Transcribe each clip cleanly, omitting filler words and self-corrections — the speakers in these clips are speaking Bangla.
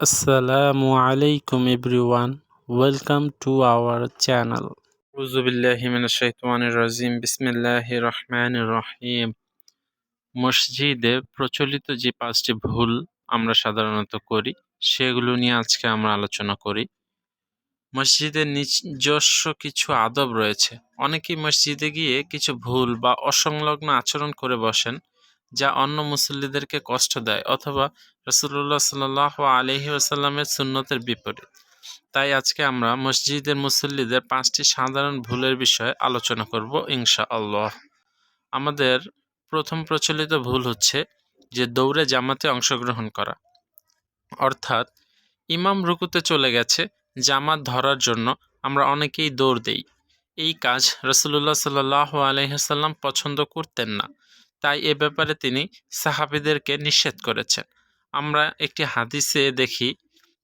Assalamu alaikum everyone. Welcome to our channel. Auzubillahi minash shaitanir rajim. Bismillahir rahmanir rahim. মসজিদে প্রচলিত যে 5টি ভুল আমরা সাধারণত করি সেগুলো নিয়ে আজকে আমরা আলোচনা করি। মসজিদের নিজস্ব কিছু আদব রয়েছে। অনেকেই মসজিদে গিয়ে কিছু ভুল বা অসংলগ্ন আচরণ করে বসেন, যা অন্য মুসল্লিদেরকে কষ্ট দেয় অথবা রাসূলুল্লাহ সাল্লাল্লাহু আলাইহি ওয়াসাল্লামের সুন্নতের বিপরীত। তাই আজকে আমরা মসজিদের মুসল্লিদের 5টি সাধারণ ভুলের বিষয়ে আলোচনা করব ইনশাআল্লাহ। আমাদের প্রথম প্রচলিত ভুল হচ্ছে যে দৌড়ে জামাতে অংশগ্রহণ করা, অর্থাৎ ইমাম রুকুতে চলে গেছে, জামাত ধরার জন্য আমরা অনেকেই দৌড় দেই। এই কাজ রাসূলুল্লাহ সাল্লাল্লাহু আলাইহি ওয়াসাল্লাম পছন্দ করতেন না, তাই এ ব্যাপারে তিনি সাহাবীদেরকে নিষেধ করেছেন। আমরা একটি হাদিসে দেখি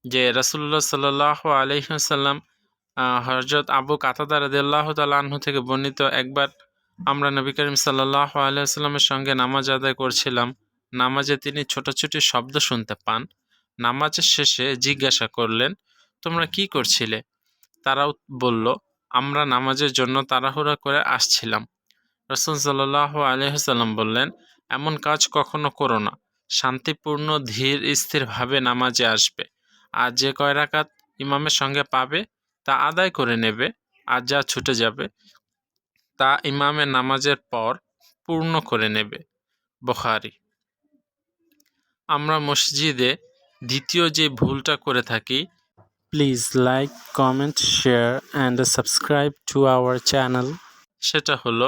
যে রাসূলুল্লাহ সাল্লাল্লাহু আলাইহি ওয়াসাল্লাম হযরত আবু কাতাদা রাদিয়াল্লাহু তাআলা আনহু থেকে বর্ণিত, একবার আমরা নবী করিম সাল্লাল্লাহু আলাইহি ওয়াসাল্লামের সঙ্গে নামাজ আদায় করছিলাম। নামাজে তিনি ছোটাছুটি শব্দ শুনতে পান। নামাজের শেষে জিজ্ঞাসা করলেন, তোমরা কি করছিলে? তারাও বলল, আমরা নামাজের জন্য তাড়াহুড়া করে আসছিলাম। রাসূল সাল্লাল্লাহু আলাইহি ওয়াসাল্লাম বললেন, এমন কাজ কখনো করো না। শান্তিপূর্ণ ধীর স্থিরভাবে নামাজে আসবে, আর যে কয় রাকাত ইমামের সঙ্গে পাবে তা আদায় করে নেবে, আর যা ছুটে যাবে তা ইমামের নামাজের পর পূর্ণ করে নেবে। বুখারী। আমরা মসজিদে দ্বিতীয় যে ভুলটা করে থাকি, please like, comment, share and subscribe to our channel, সেটা হলো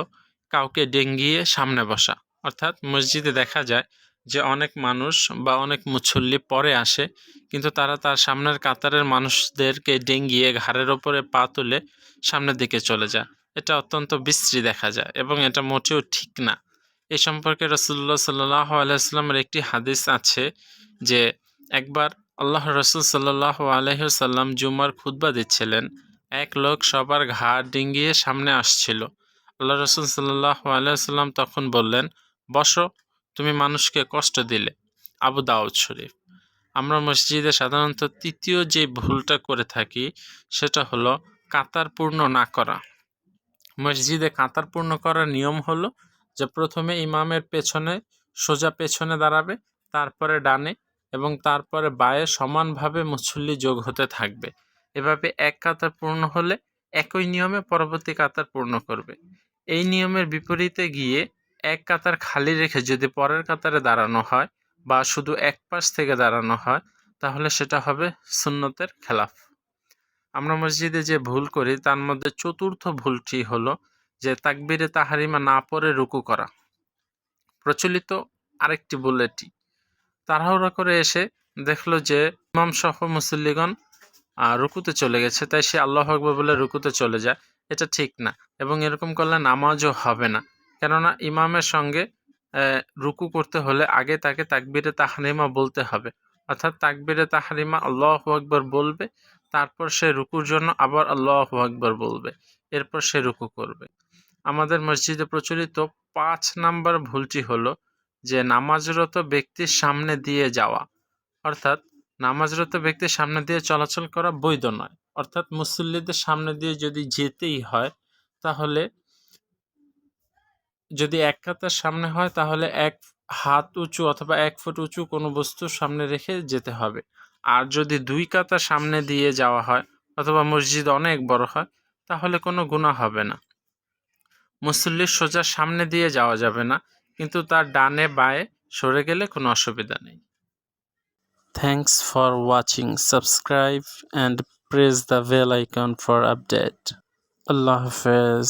কাউকে ডেঙ্গিয়ে সামনে বসা। অর্থাৎ মসজিদে দেখা যায় যে অনেক মানুষ বা অনেক মুসল্লি পরে আসে, কিন্তু তারা তার সামনের কাতারের মানুষদেরকে ডেঙ্গিয়ে ঘাড়ের ওপরে পা তুলে সামনের দিকে চলে যায়। এটা অত্যন্ত বিশ্রী দেখা যায় এবং এটা মোটেও ঠিক না। এই সম্পর্কে রাসূলুল্লাহ সাল্লাল্লাহু আলাইহি ওয়াসাল্লামের একটি হাদিস আছে যে একবার আল্লাহর রাসূল সাল্লাল্লাহু আলাইহি ওয়াসাল্লাম জুমার খুতবা দিচ্ছিলেন। এক লোক সবার ঘাড় ডিঙ্গিয়ে সামনে আসছিল। আল্লাহ রাসূল সাল্লাল্লাহু আলাইহি ওয়াসাল্লাম তখন বললেন, বসো, তুমি মানুষকে কষ্ট দিলে। আবু দাউদ শরীফ। আমরা মসজিদে সাধারণত তৃতীয় যে ভুলটা করে থাকি সেটা হলো কাতার পূর্ণ না করা। মসজিদে কাতার পূর্ণ করার নিয়ম হলো যে প্রথমে ইমামের পেছনে, সোজা পেছনে দাঁড়াবে, তারপরে ডানে এবং তারপরে বাঁয়ে সমানভাবে মুসল্লি যোগ হতে থাকবে। এভাবে এক কাতার পূর্ণ হলে একই নিয়মে পরবর্তী কাতার পূর্ণ করবে। এই নিয়মের বিপরীতে গিয়ে এক কাতার খালি রেখে যদি পরের কাতারে দাঁড়ানো হয় বা শুধু এক পাশ থেকে দাঁড়ানো হয়, তাহলে সেটা হবে সুন্নতের খেলাফ। আমরা মসজিদে যে ভুল করি তার মধ্যে চতুর্থ ভুলটি হলো যে তাকবীরে তাহরিমা না পড়ে রুকু করা। প্রচলিত আরেকটি ভুল এটি। তাড়াহুড়া করে এসে দেখলো যে ইমাম সহ মুসল্লিগণ রুকুতে চলে গেছে, তাই সে আল্লাহু আকবার বলে রুকুতে চলে যায়। এটা ঠিক না এবং এরকম করলে নামাজও হবে না। কেননা ইমামের সঙ্গে রুকু করতে হলে আগে তাকে তাকবীরে তাহরিমা বলতে হবে। অর্থাৎ তাকবীরে তাহরিমা আল্লাহু আকবার বলবে, তারপর সে রুকুর জন্য আবার আল্লাহু আকবার বলবে, এরপর সে রুকু করবে। আমাদের মসজিদে প্রচলিত 5 নাম্বার ভুলটি হলো যে নামাজরত ব্যক্তির সামনে দিয়ে যাওয়া। অর্থাৎ নামাজরত ব্যক্তির সামনে দিয়ে চলাচল করা বৈধ নয়। অর্থাৎ মুসল্লিদের সামনে দিয়ে যদি যেতেই হয়, তাহলে যদি এক কাতার সামনে হয় তাহলে 1 হাত উঁচু অথবা 1 ফুট উঁচু কোনো বস্তুর সামনে রেখে যেতে হবে। আর যদি 2 কাতার সামনে দিয়ে যাওয়া হয় অথবা মসজিদ অনেক বড় হয়, তাহলে কোনো গুনাহ হবে না। মুসল্লির সোজা সামনে দিয়ে যাওয়া যাবে না, কিন্তু তার ডানে বাঁয়ে সরে গেলে কোনো অসুবিধা নেই। Thanks for watching. Subscribe and press the bell icon for update. Allah Hafiz.